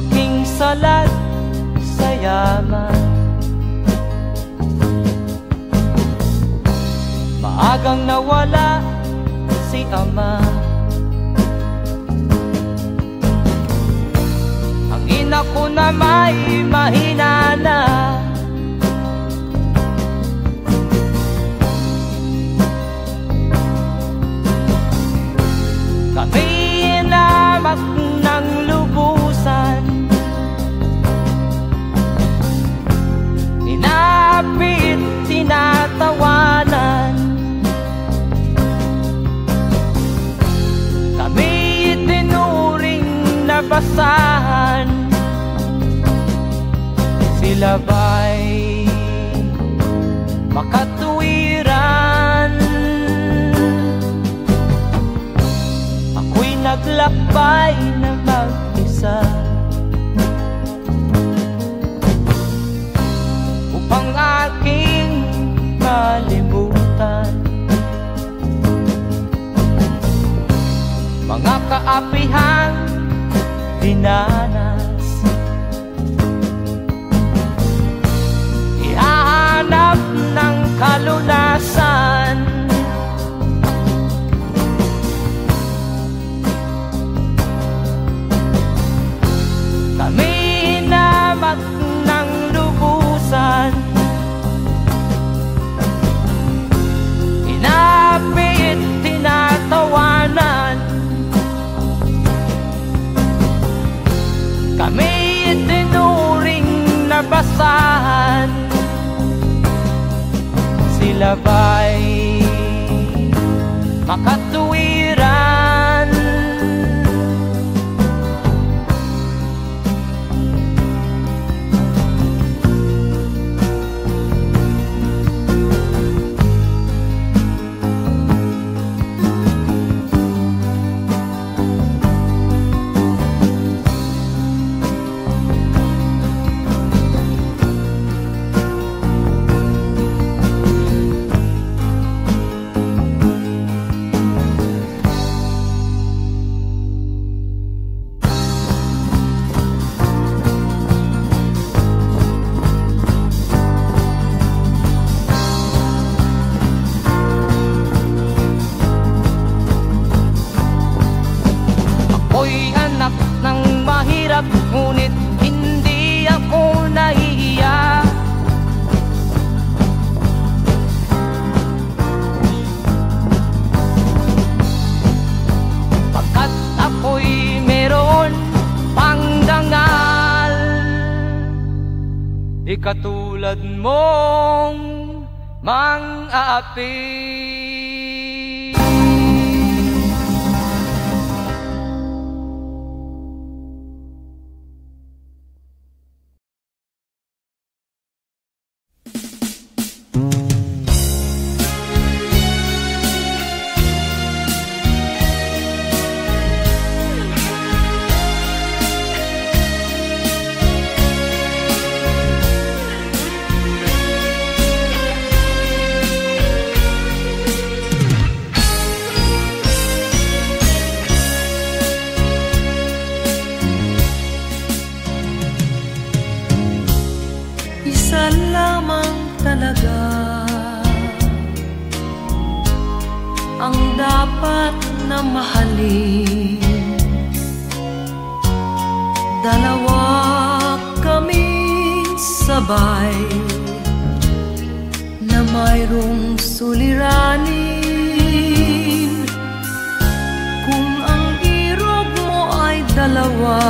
aking salat sa yaman. Maagang nawala si ama. Ang ina ko na may mahina na. Kami inamak ng lubusan, inapit, tinatawanan. Kami itinuring na basahan. Sila ba'y makatuwiran? Ako'y naglakbay na mag-isa upang aking malimutan mga kaapihang dinanas. Ihahanap ng kalunasan. Kami hinamak ng lubusan, inapit, tinatawanan. Kami itinuring na basahan. Sila ba'y makatuwiran? Ngunit hindi ako nahihiya. Pagkat ako'y meron pang dangal, di katulad mong mang-aapi. Ang dapat na mahalin, dalawa kaming sabay na mayroong suliranin. Kung ang irog mo ay dalawa,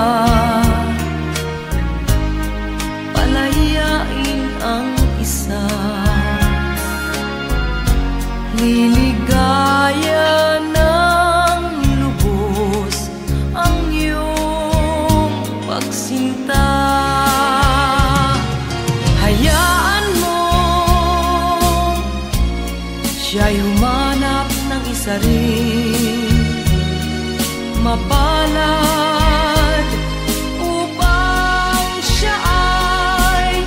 palayain ang isa. Liligaya ng lubos ang iyong pagsinta. Hayaan mo siya'y humanap ng isa rin, mapalad upang siya ay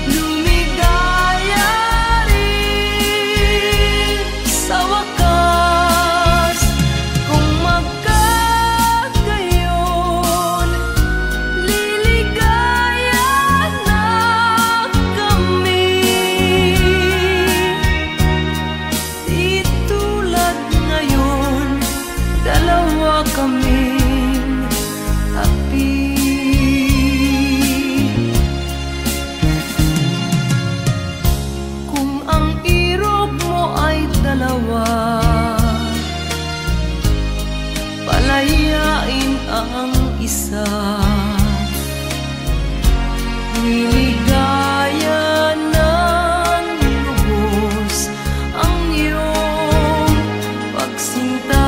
lumigaya rin sa wakas. Kung magkagayon, isa. Niligaya ng lubos ang iyong pagsinta.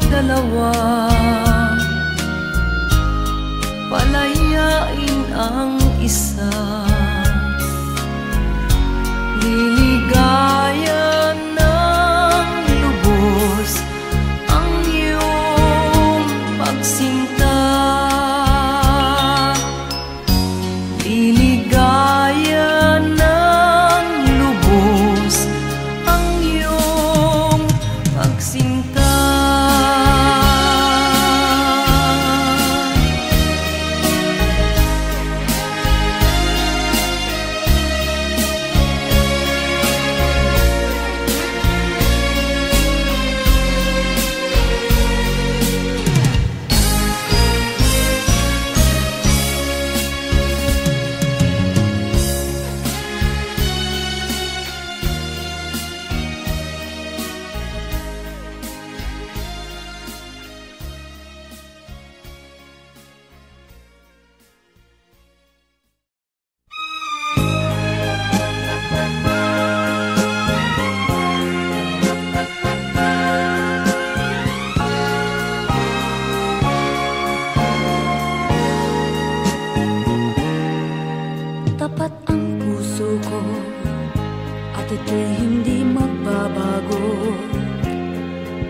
Dalawa, palayain ang isa. Liligaya ng lubos ang iyong pagsinta. Liligaya ng lubos ang iyong pagsinta. Tapat ang puso ko at ito'y hindi magbabago,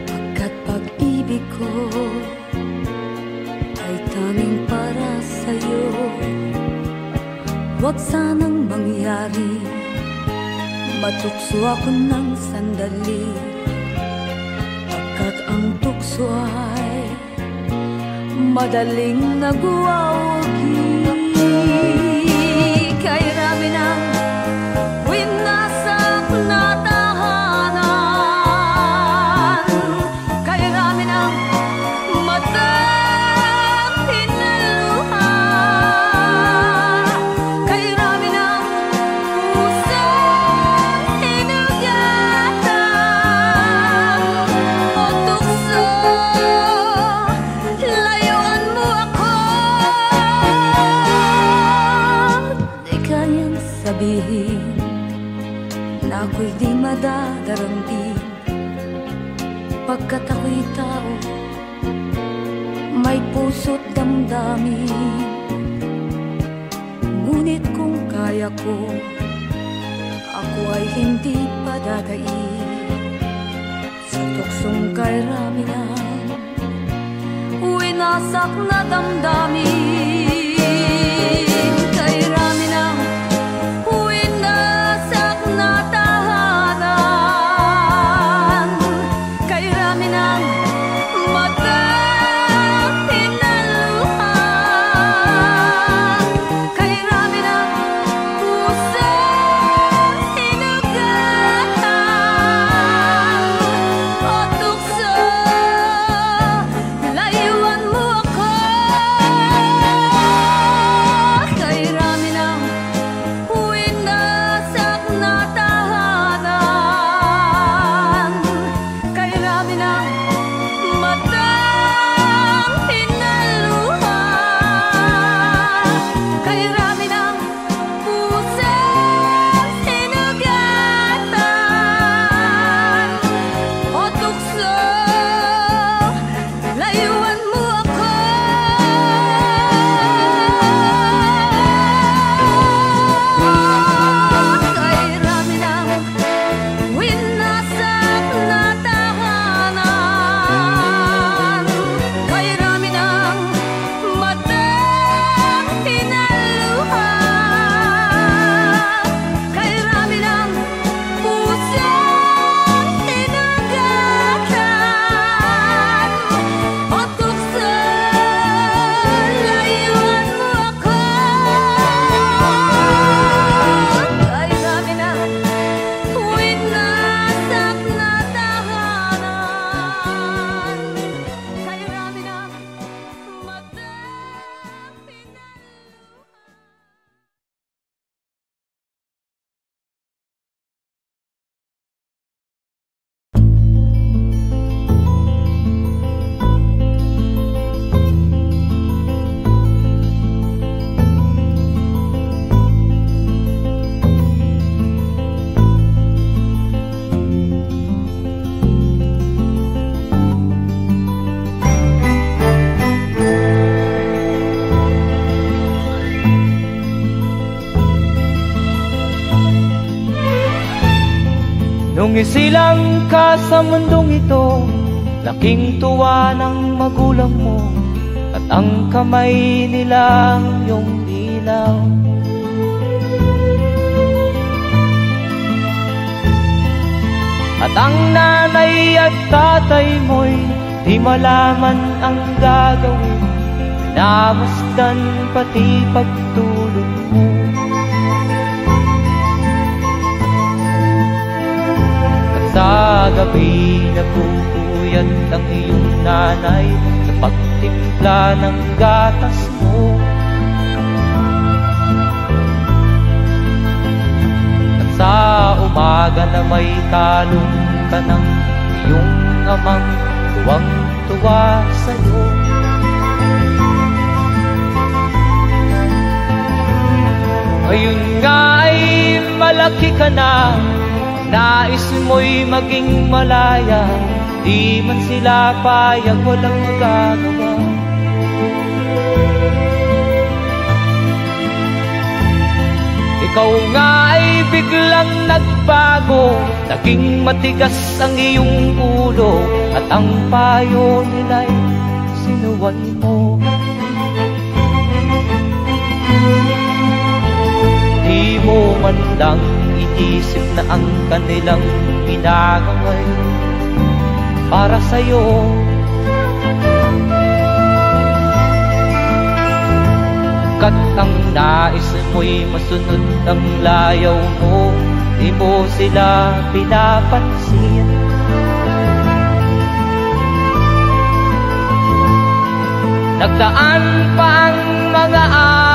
pagkat pag-ibig ko ay tanging para sa'yo. Huwag sanang mangyari matukso ako ng sandali, pagkat ang tukso ay madaling nagwawagi. Kay rami ng winasak na tahanan, kay rami ng matang hinaluha, kay rami ng pusong hinugatan. O tukso, layuan mo ako. Di kayang sabihin na ako'y di madadaramdin, pagkat ako'y tao, may puso't damdamin. Ngunit kung kaya ko, ako ay hindi padadain sa tuksong kay rami ng winasak na damdamin. Kay rami ng winasak na tahanan, kay rami ng matang hinaluha, kay rami ng pusong hinugatan. O tukso, layuan mo ako. isilang ka sa mundong ito, laking tuwa ng magulang mo, at ang kamay nilang iyong ilaw. At ang nanay at tatay mo'y di malaman ang gagawin, namasdan pati pagtulog mo. At sa gabi nagpupuyat ang iyong nanay sa pagtimpla ng gatas mo. At sa umaga na may talong ka ng iyong amang tuwang-tuwa sa'yo. Ngayon nga ay malaki ka na, nais mo'y maging malaya, di man sila payag, walang magagawa. Ikaw nga ay biglang nagbago, naging matigas ang iyong ulo, at ang payo nila'y sinuway mo. Di mo man lang iisip na ang kanilang ginagawa'y para sa'yo. Kat ang nais mo'y masunod ang layaw mo, di mo sila pinapansin. Nagdaan pa ang mga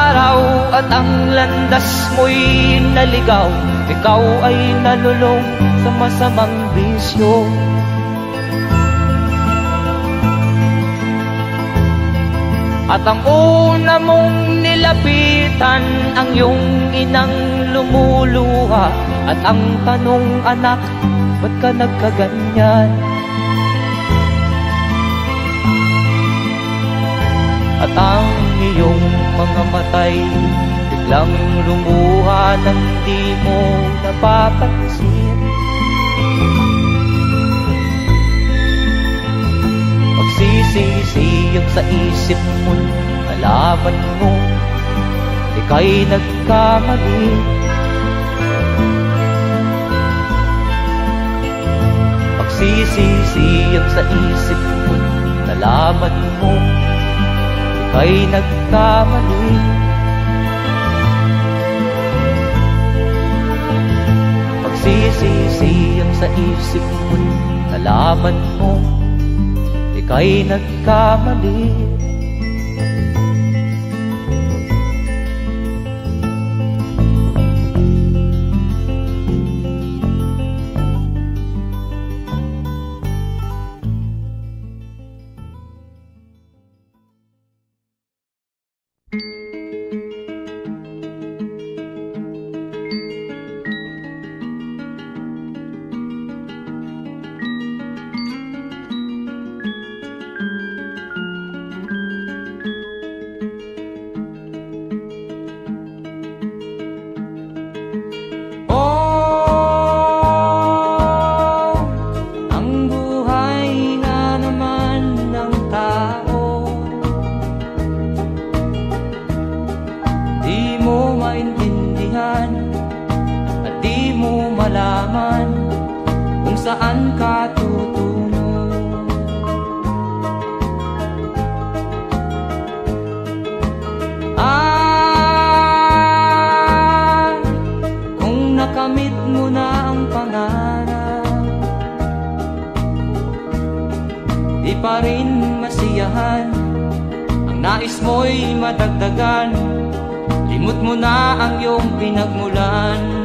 araw at ang landas mo'y naligaw, ikaw ay nalulong sa masamang bisyo. At ang una mong nilapitan ang iyong inang lumuluha, at ang tanong, anak, ba't ka nagkaganyan? At ang iyong mga matay biglang lumuha nang di mo napapansin. Magsisisiyag sa isip mo, nalaman mo ika'y nagkamali. Magsisisiyag sa isip mo, nalaman mo ika'y nagkamali. Magsisisiyag sa isip mo, nalaman mo ika'y nagkamali. Saan ka tutungo? Kung nakamit mo na ang pangarap, di pa rin masiyahan, ang nais mo'y madagdagan, limot mo na ang iyong pinagmulan.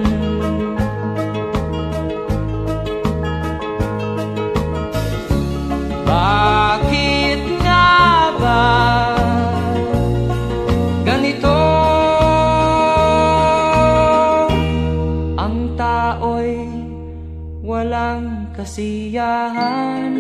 Bakit nga ba ganito? Ang tao'y walang kasiyahan.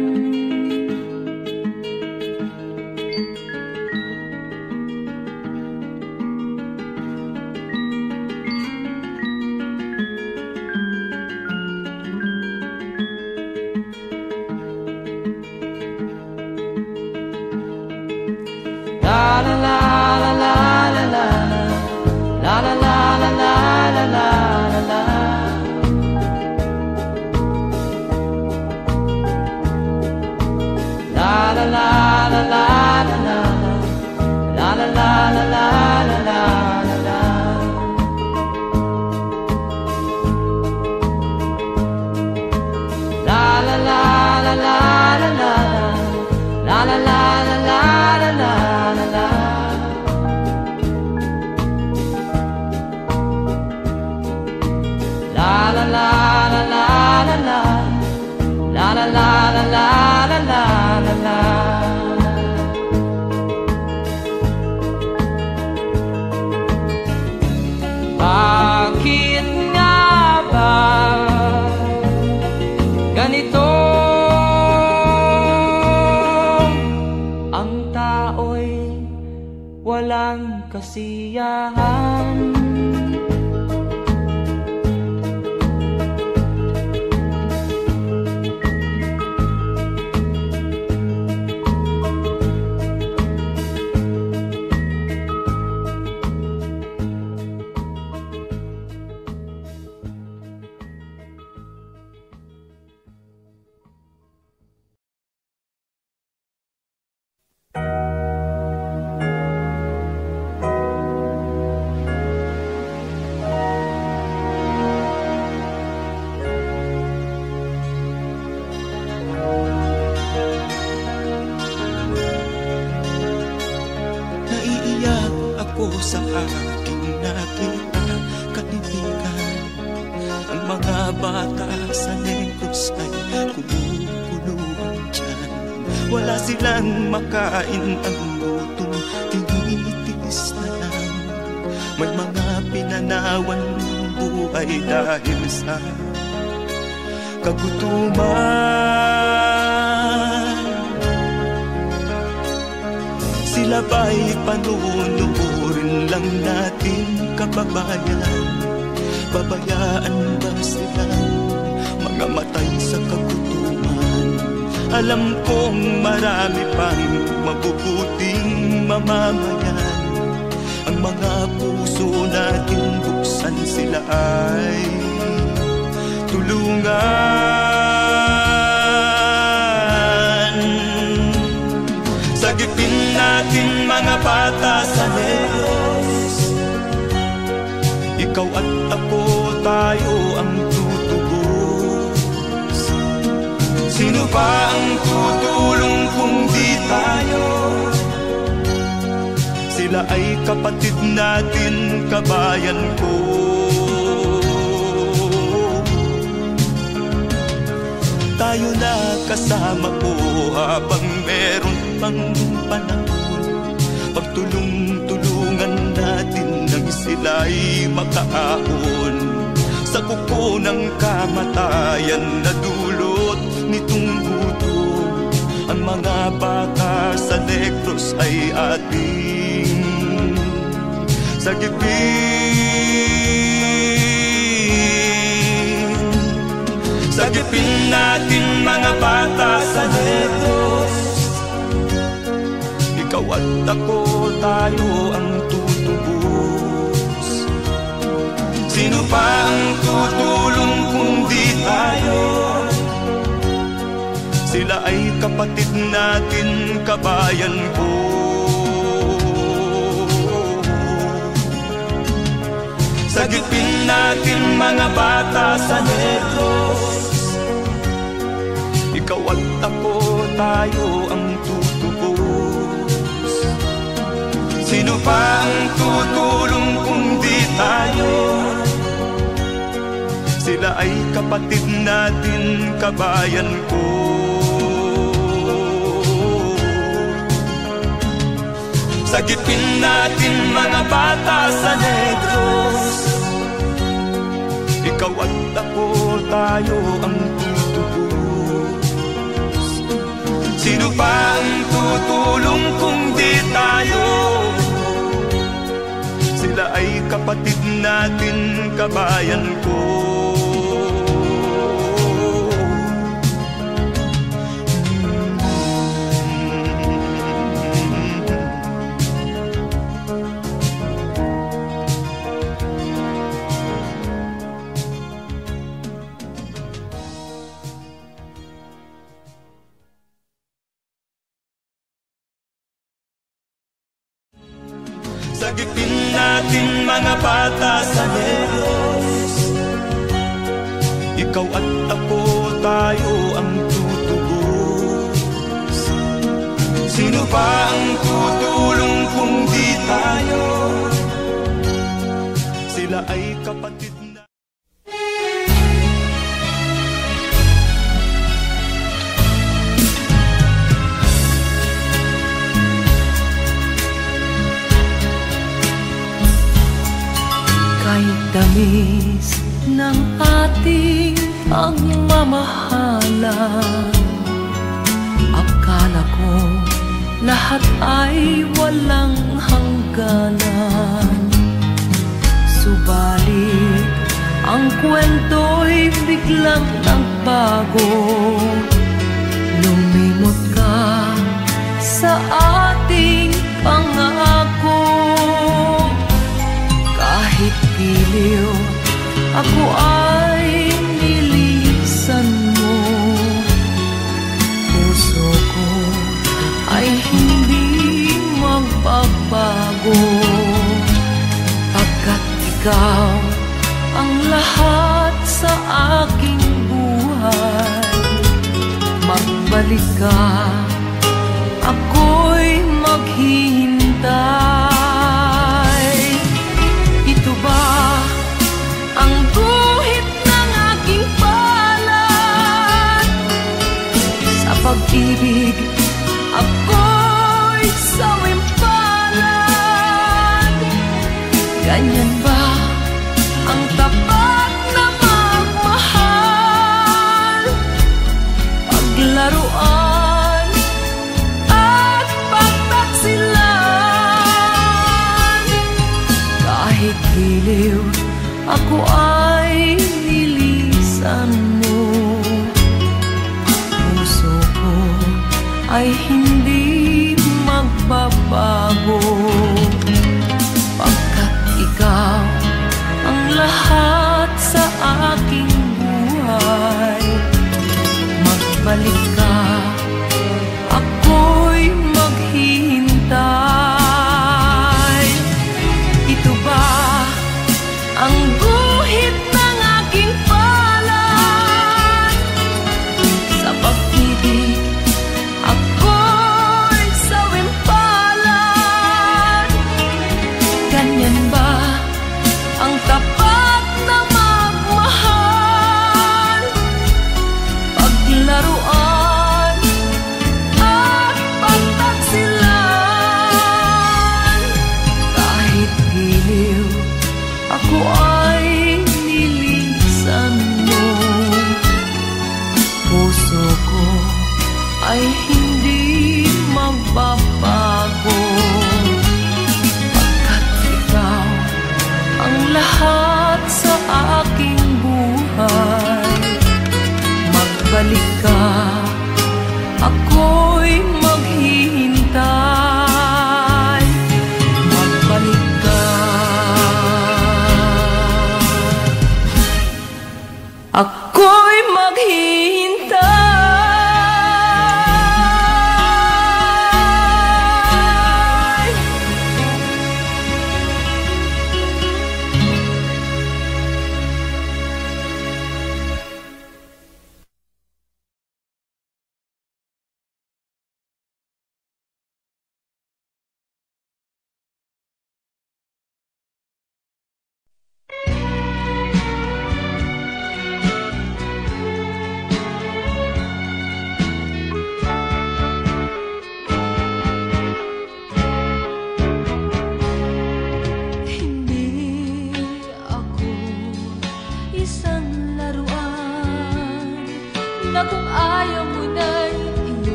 Bakit nga ba ganito? Ang tao'y walang kasiyahan. Sa aking nakita, kaibigan, ang mga bata sa Negros ay kumukuluan dyan. Wala silang makain, ang gutom tinitiis na lang. May mga pinanawan ng buhay dahil sa kagutuman. Sila ba'y panunurin lang natin, kababayan? Babayaan ba silang mga matay sa kagutuman? Alam kong marami pang mabubuting mamamayan. Ang mga puso natin buksan, sila ay tulungan. Sagipin natin mga bata sa Negros, ikaw at ako, tayo ang tutubos. Sino ba ang tutulong kung di tayo? Sila ay kapatid natin, kabayan ko. Tayo na kasama ko habang meron pang panahon. Pagtulong-tulungan natin nang sila'y makaahon sa kuko ng kamatayan na dulot nitong gutom. Ang mga bata sa Negros ay ating sagipin. Sagipin natin mga bata sa Negros, ikaw at ako, tayo ang tutubos. Sino pa ang tutulong kung di tayo? Sila ay kapatid natin, kabayan ko. Sagipin natin mga bata sa Negros, ikaw at ako, tayo ang tutubos. Sino pa ang tutulong kung di tayo? Sila ay kapatid natin, kabayan ko. Sagipin natin mga bata sa Negros, ikaw at ako, tayo ang tutubos. Sino pa ang tutulong kung di tayo? Sila ay kapatid natin, kabayan ko. Sagipin natin mga bata sa Diyos. Ikaw at ako, tayo ang tutubos. Sino ba ang tutulong kung di tayo? Sila ay kapatid na. Kahit tamis ng ating pagmamahalan, akala ko lahat ay walang hangganan. Subalit ang kwento'y biglang nagbago. Lumimot ka sa ating pangako. Kahit giliw, ako ay nilisan mo. Puso ko ay hindi magbabago, pagkat ikaw ang lahat sa aking buhay. Magbalik ka, ako'y maghihintay. Ito ba ang guhit ng aking palad? Sa pag-ibig, ako'y sawimpalad. Ganyan ba ang tapat na magmahal? Paglaruan at pagtaksilan. Kahit giliw, ako ay nilisan mo. Puso ko ay hindi magbabago, pagkat ikaw ang lahat sa aking buhay. Magbalik ka, ako'y maghihintay. Ito ba ang guhit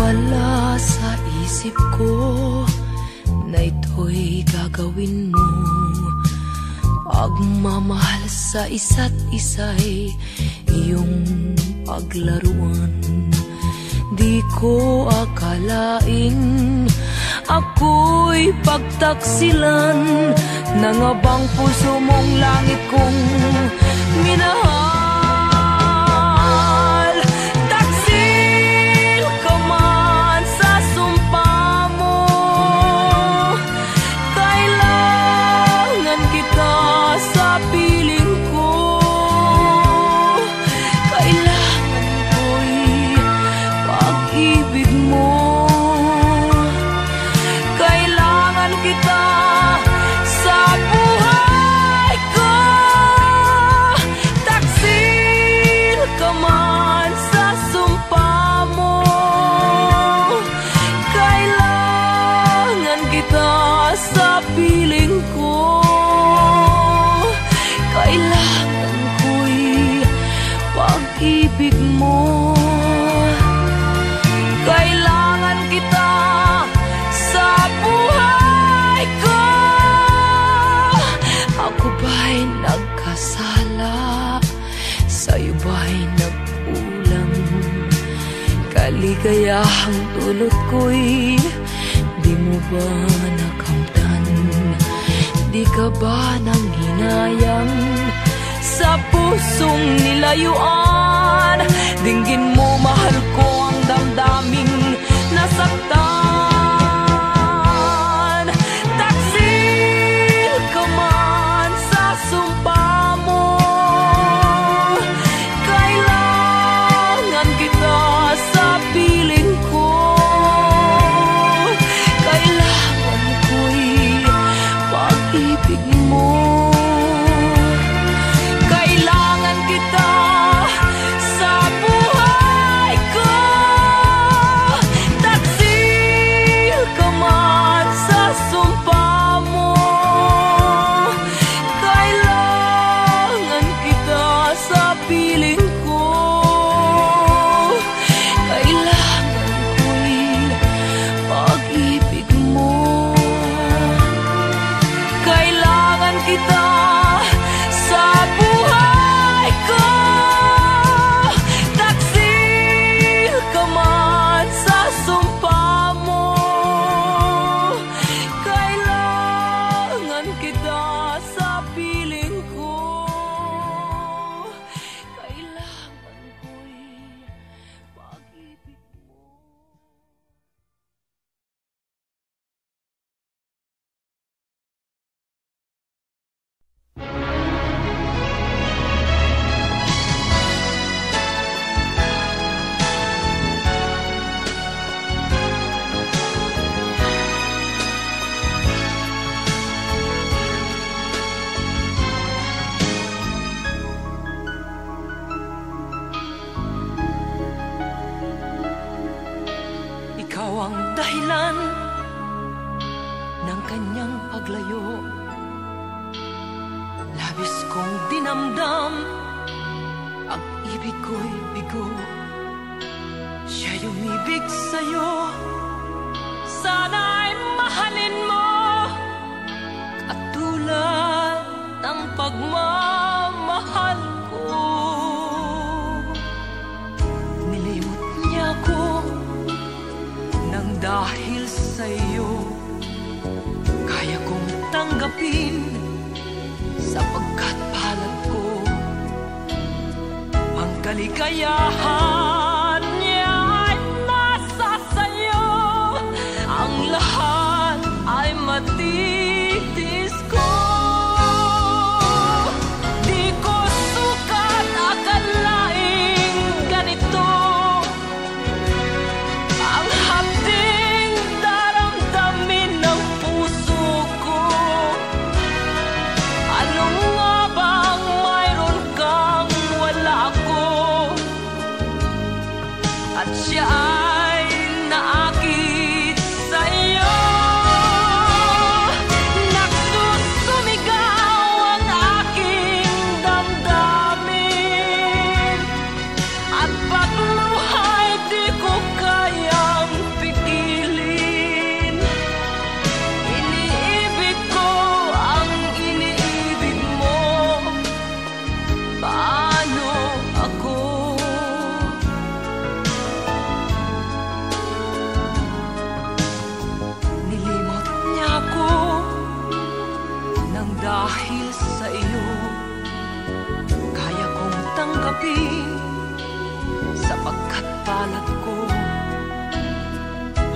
Wala sa isip ko na ito'y gagawin mo. Pagmamahal sa isa't isa'y iyong paglaruan. Di ko akalaing ako'y pagtaksilan ng abang puso mong langit kong minahal. Taksil ka man sa sumpa mo, kailangan kita sa piling ko. Kailangan ko'y pag-ibig mo. Kailangan kita sa buhay ko. Taksil ka man sa sumpa mo, kailangan kita sa piling ko. Kailangan ko'y pag-ibig mo. Kailangan kita sa buhay ko. Ako ba'y nagkasala? Sa'yo ba'y nagkulang? Kaligayahang dulot ko'y di mo ba nakamtan? Di ka ba nang hinayang sa pusong nilayuan? Dinggin mo, mahal ko, ang damdaming nasaktan. Taksil ka man sa sumpa mo, kailangan kita sa piling ko. Kailangan ko'y pag-ibig mo. Kailangan kita sa buhay ko. Taksil ka man sa sumpa mo, kailangan kita sa piling ko. Kailangan ko'y pag-ibig mo. Kailangan kita sa buhay ko. Taksil ka man sa sumpa mo, kailangan kita sa piling ko. Kailangan ko'y pag-ibig mo. Ikaw ang dahilan ng kanyang paglayo. Labis kong dinamdam, ang ibig ko'y bigo. Siya'y umibig sa'yo, sana'y mahalin mo, katulad ng pagmamahal ko. Nilimot niya ko nang dahil sa'yo, kaya kong tanggapin sapagkat palad ko. Ang kaligayahan niya ay nasa sa'yo, ang lahat ay matitis ko. Di ko sukat akalaing ganito ang hapding daramdamin ng puso ko. Ano nga bang mayroon kang wala ako?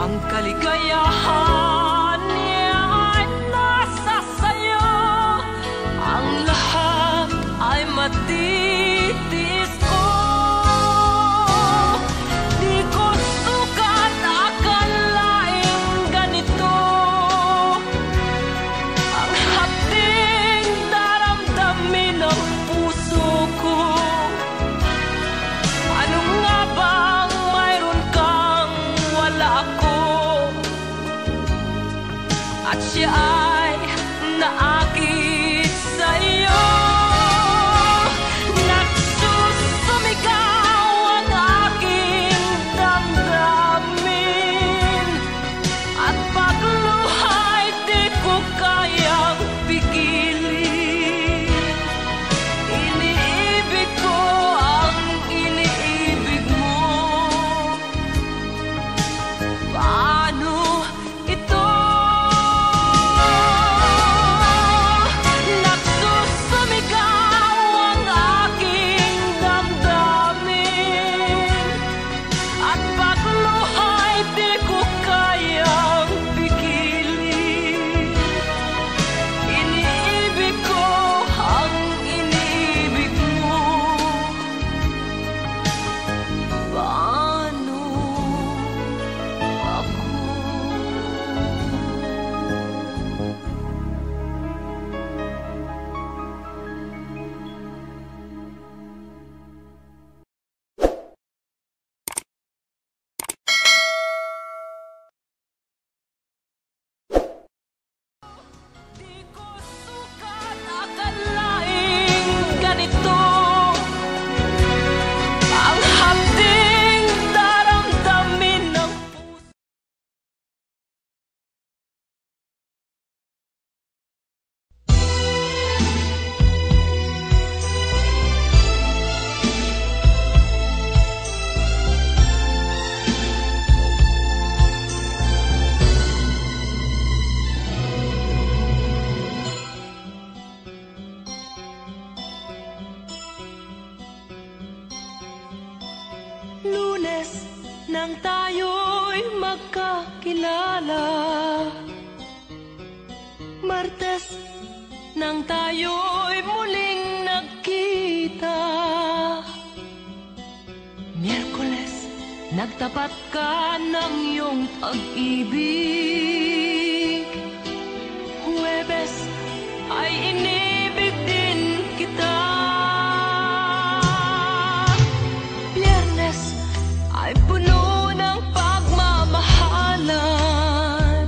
Ang kaligayahan niya ay nasa sayo. Ang lahat ay matitis ko. Di ko sukat akalaing ganito. Ang hapding daramdamin ng puso ko. Ano nga bang mayroon kang wala ako? At siya ay naakit sa'yo. Nagsusumigaw ang aking damdamin. At pagluha'y di ko kayang pigilin. Iniibig ko ang iniibig mo. Paano ito? Nagsusumigaw ang aking damdamin. At pagluha'y di ko kayang pigilin. Iniibig ko ang iniibig mo. Paano ako? Di ko sukat akalaing ganito. Ang hapding daramdamin ng puso. Lunes nang tayo'y magkakilala. Martes nang tayo'y muling nagkita. Miyerkules nagtapat ka ng iyong pag-ibig. Huwebes ay inibig din kita. Biyernes ay puno ng pagmamahalan.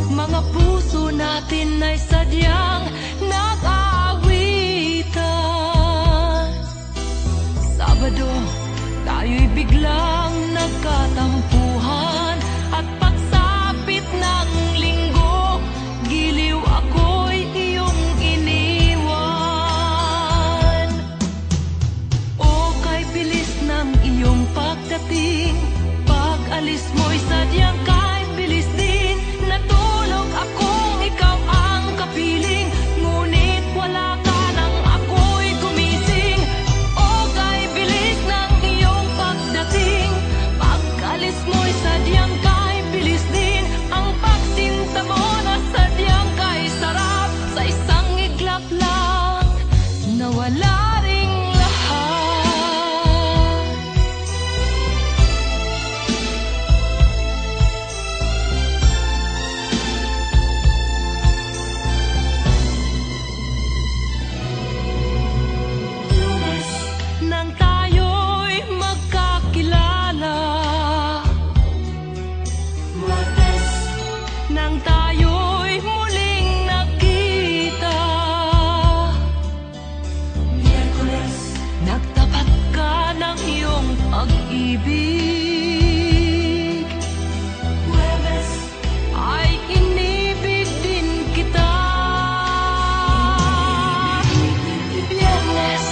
Mga puso natin ay sadyang nag-aawitan. Sabado, tayo'y biglang nagkatampuhan. At pagsapit ng linggo, giliw ako'y iyong iniwan. O kay bilis ng iyong pagdating, pag-alis mo'y sadyang kay bilis din. Natulog akong ikaw ang kapiling, ngunit wala ka nang ako'y gumising. O kay bilis ng iyong pagdating, pag-alis mo'y sadyang kay bilis din. Ang pagsinta mo na sadyang kay sarap, sa isang iglap lang nawala ring lahat. Lunes nang tayo'y magkakilala. Martes nang tayo'y muling nagkita. Miyerkules nagtapat ka ng iyong pag-ibig. Huwebes ay inibig din kita. Biyernes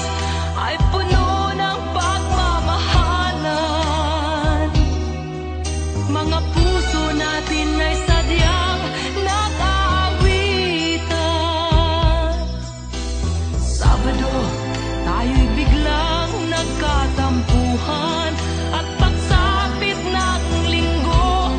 ay puno ng pagmamahalan. Mga puso natin ay sadyang nag-aawitan. Sabado, tayo'y biglang nagkatampuhan. At pagsapit ng linggo,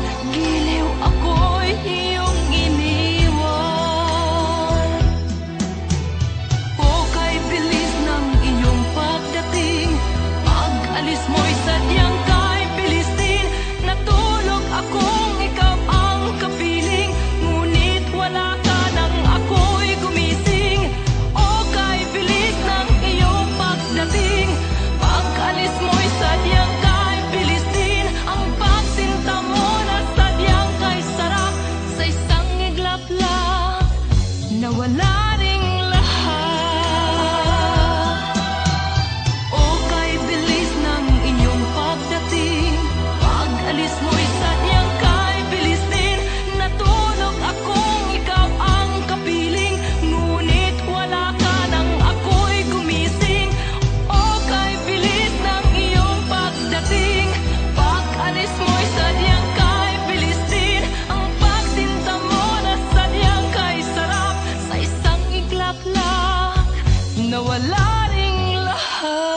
mo'y sadyang kay bilis din. Ang pagsinta mo na sadyang kay sarap. Sa isang iglap lang, nawala ring lahat.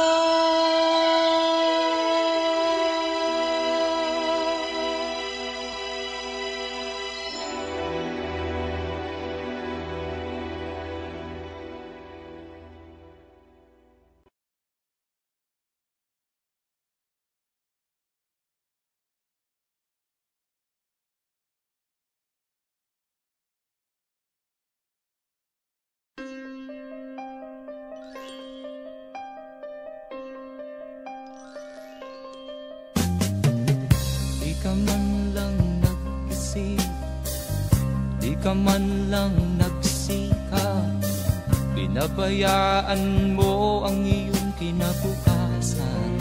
Di ka man lang nag-isip, di ka man lang nagsikap, pinabayaan mo ang iyong kinabukasan.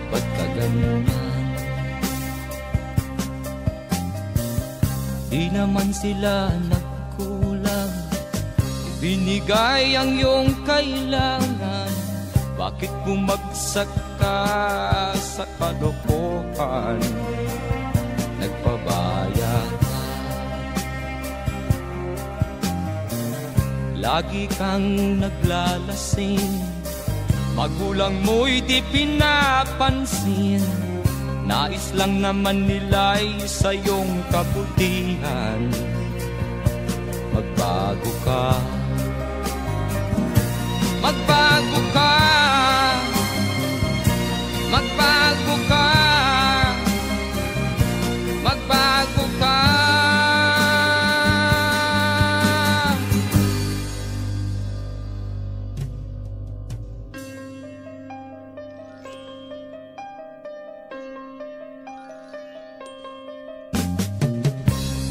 Ba't ka ganyan? Di naman sila nagkulang, ibinigay ang iyong kailangan. Bakit bumagsak ka sa kalokohan? Nagpabaya ka, lagi kang naglalasing, magulang mo'y di pinapansin. Nais lang naman nila'y sa iyong kabutihan. Magbago ka, magbago ka, magbago ka, magbago ka.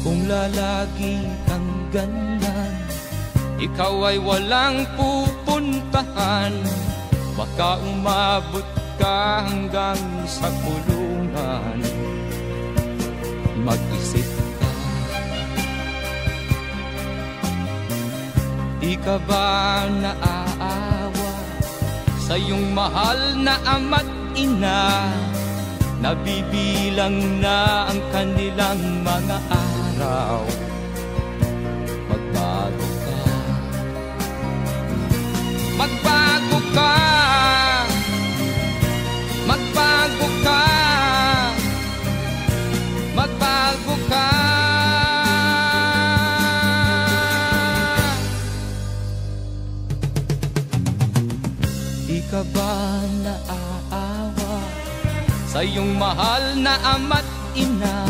Kung lalagi kang ganyan, ikaw ay walang pupuntahan. Baka umabot ka hanggang sa kulungan. Mag-isip ka, di ka ba naaawa sa iyong mahal na ama't ina? Nabibilang na ang kanilang mga araw. Magbago ka, magbago ka, magbago ka, magbago ka. Di ka ba naaawa sa iyong mahal na ama't ina?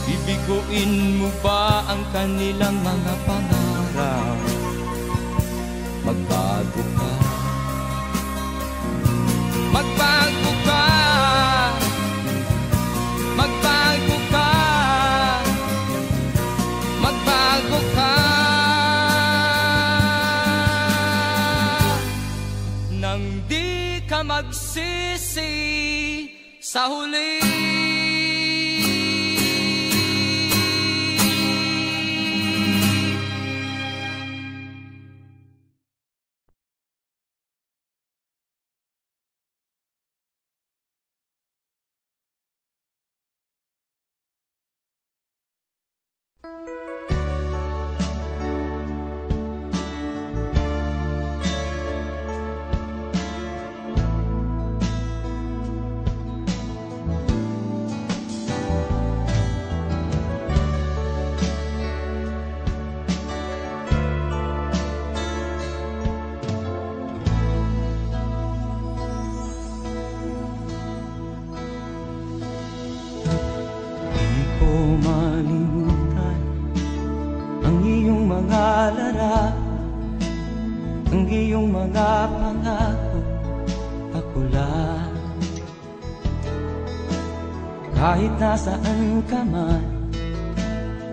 Bibiguin mo ba ang kanilang mga pangarap? Magbago ka, magbago ka, magbago ka, magbago ka. Nang di ka magsisi sa huli. Malimutan ang iyong mga larap, ang iyong mga pangako, ako lang. Kahit nasaan ka man,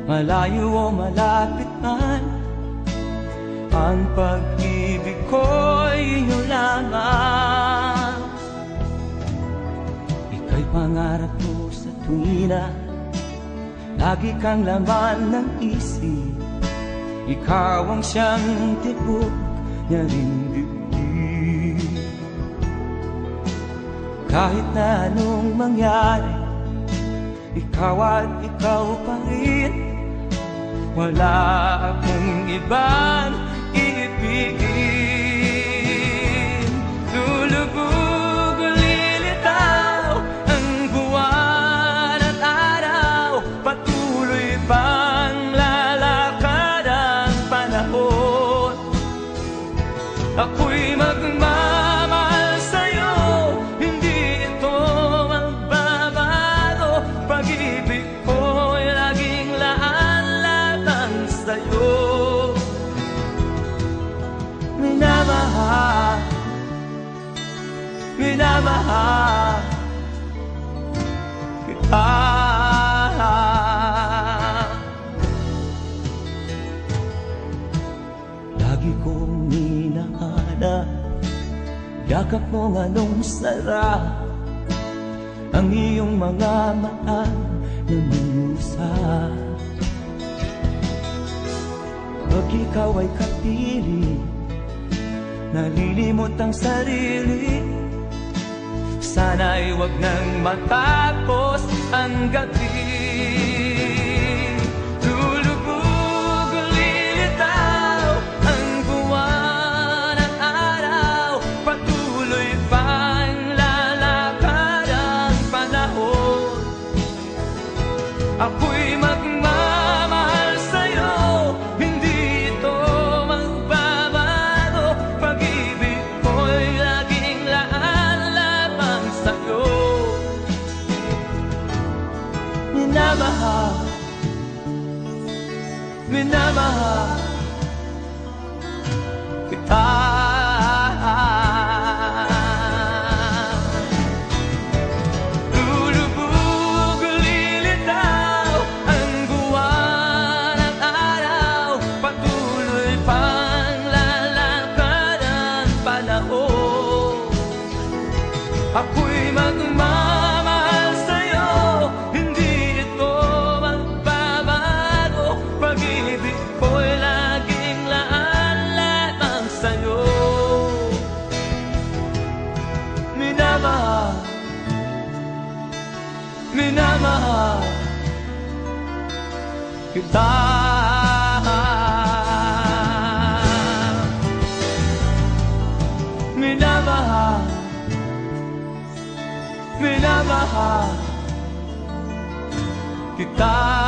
malayo o malapit man, ang pag-ibig ko'y iyo lamang. Ika'y pangarap ko sa tuwina, lagi kang laman ng isip. Ikaw ang siyang tibok niya rin dibdib. Kahit na anong mangyari, ikaw at ikaw pa rin. Wala akong ibang iibigin. Lulubog o lilitaw ang buwan at araw, patuloy pang lalakad ang panahon. Ako'y magmamahal sa'yo, hindi ito magbabago. Pag-ibig ko'y laging laan-latang sa'yo. Minamahal, minamahal kita. Lagi kong hinahanap yakap mong anong sarap, ang iyong mga mata na minusa. Pag ikaw ay kapiling, nalilimot ang sarili. Sana'y wag nang matapos ang gabi. Lulubog o lilitaw ang buwan at araw, patuloy pang lalakad ang panahon. Ako'y magmamahal sa'yo, hindi ito magbabago. Pag-ibig ko'y laging laan-lamang sa'yo. Minamahal, minamahal kita. Lulubog o lilitaw ang buwan at araw, patuloy pang lalakad ang panahon. Ako'y magmamahal sa'yo, hindi ito magbabago. Pag-ibig ko'y laging laan-lamang sa'yo. Minamahal, minamahal kita. Minamahal, minamahal kita.